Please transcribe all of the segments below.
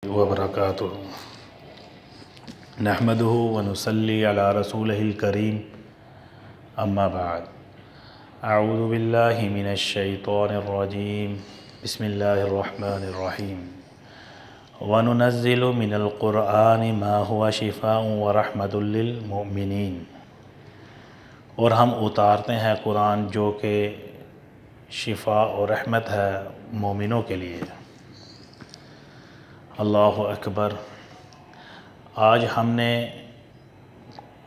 वबरकातुहू नहमदुहु व नुसल्ली अला रसूलिहिल करीम अम्मा बाद अऊज़ु बिल्लाहि मिनश शैतानिर रजीम बिस्मिल्लाहिर रहमानिर रहीम व नुनज़्ज़िलु मिनल क़ुरआनि मा हुवा शिफ़ाउन व रहमतुल लिल मुमिनीन। और हम उतारते हैं कुरान जो कि शिफ़ा और रहमत है मोमिनों के लिए। अल्लाहु अकबर। आज हमने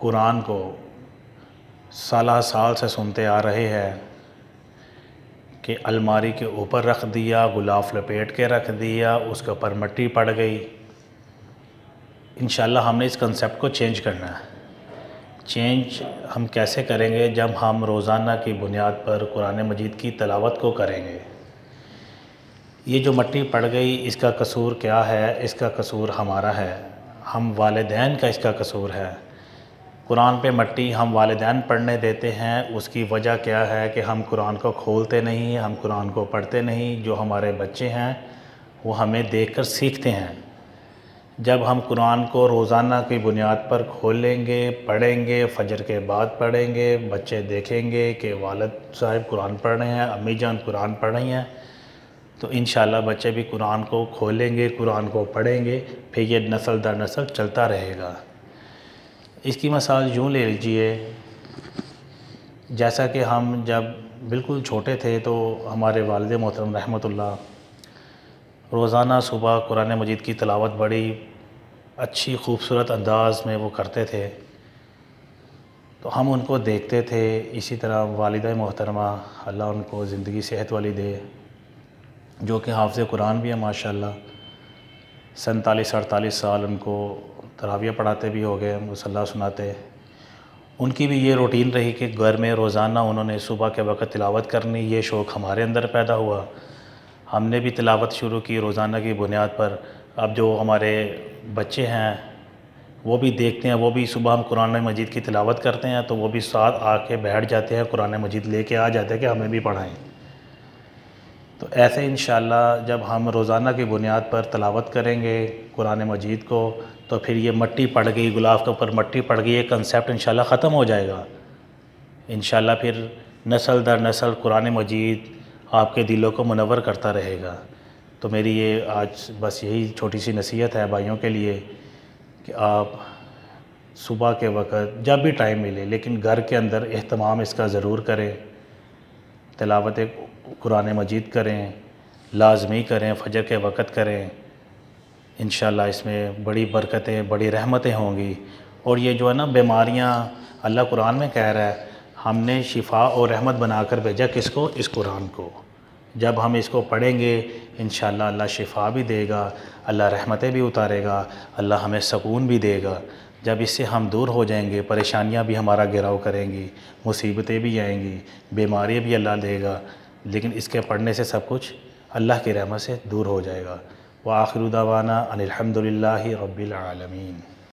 कुरान को साल से सुनते आ रहे हैं कि अलमारी के ऊपर रख दिया, गुलाफ लपेट के रख दिया, उसके ऊपर मिट्टी पड़ गई। इंशाल्लाह हमने इस कंसेप्ट को चेंज करना है। चेंज हम कैसे करेंगे? जब हम रोज़ाना की बुनियाद पर कुरान मजीद की तिलावत को करेंगे। ये जो मिट्टी पड़ गई, इसका कसूर क्या है? इसका कसूर हमारा है, हम वालिदैन का इसका कसूर है। कुरान पे मिट्टी हम वालिदैन पढ़ने देते हैं, उसकी वजह क्या है कि हम कुरान को खोलते नहीं, हम कुरान को पढ़ते नहीं। जो हमारे बच्चे हैं वो हमें देखकर सीखते हैं। जब हम कुरान को रोज़ाना की बुनियाद पर खोलेंगे, पढ़ेंगे, फजर के बाद पढ़ेंगे, बच्चे देखेंगे कि वालिद साहब कुरान पढ़ रहे हैं, अम्मी जान कुरान पढ़ रही हैं, तो इंशाल्लाह बच्चे भी कुरान को खोलेंगे, कुरान को पढ़ेंगे, फिर ये नस्ल दर नस्ल चलता रहेगा। इसकी मिसाल यूँ ले लीजिए, जैसा कि हम जब बिल्कुल छोटे थे तो हमारे वालिद मोहतरम रहमतुल्लाह रोज़ाना सुबह कुरान मजीद की तिलावत बड़ी अच्छी खूबसूरत अंदाज़ में वो करते थे, तो हम उनको देखते थे। इसी तरह वालिदा मोहतरमा अल्लाह उनको ज़िंदगी सेहत वाली दे, जो कि हाफ़िज़ कुरान भी है माशाअल्लाह। 47-48 साल उनको तरावियाँ पढ़ाते भी हो गए, मुसल्ला सुनाते। उनकी भी ये रूटीन रही कि घर में रोज़ाना उन्होंने सुबह के वक़्त तिलावत करनी। ये शौक़ हमारे अंदर पैदा हुआ, हमने भी तिलावत शुरू की रोज़ाना की बुनियाद पर। अब जो हमारे बच्चे हैं वो भी देखते हैं, वो भी सुबह हम कुरान मजीद की तिलावत करते हैं तो वो भी साथ आके बैठ जाते हैं, कुरान मजीद लेके आ जाते हैं कि हमें भी पढ़ाएं। तो ऐसे इंशाअल्लाह जब हम रोज़ाना की बुनियाद पर तिलावत करेंगे कुरान मजीद को, तो फिर ये मिट्टी पड़ गई, गुलाफ के ऊपर मिट्टी पड़ गई, ये कंसेप्ट इंशाअल्लाह ख़त्म हो जाएगा। इंशाअल्लाह फिर नस्ल दर नस्ल कुरान मजीद आपके दिलों को मुनव्वर करता रहेगा। तो मेरी ये आज बस यही छोटी सी नसीहत है भाइयों के लिए कि आप सुबह के वक़्त जब भी टाइम मिले, लेकिन घर के अंदर एहतमाम इसका ज़रूर करें, तिलावत कुरान मजीद करें, लाज़मी करें, फजर के वक़्त करें। इंशाअल्लाह इसमें बड़ी बरकतें, बड़ी रहमतें होंगी। और ये जो है ना बीमारियाँ, अल्लाह कुरान में कह रहा है हमने शिफ़ा और रहमत बनाकर भेजा किसको? इस कुरान को। जब हम इसको पढ़ेंगे इंशाअल्लाह अल्लाह शिफ़ा भी देगा, अल्लाह रहमतें भी उतारेगा, अल्लाह हमें सुकून भी देगा। जब इससे हम दूर हो जाएंगे, परेशानियां भी हमारा घेराव करेंगी, मुसीबतें भी आएंगी, बीमारियां भी अल्लाह देगा, लेकिन इसके पढ़ने से सब कुछ अल्लाह की रहमत से दूर हो जाएगा। व आखिरु दावाना अनिल हम्दुलिल्लाहि रब्बिल आलमीन।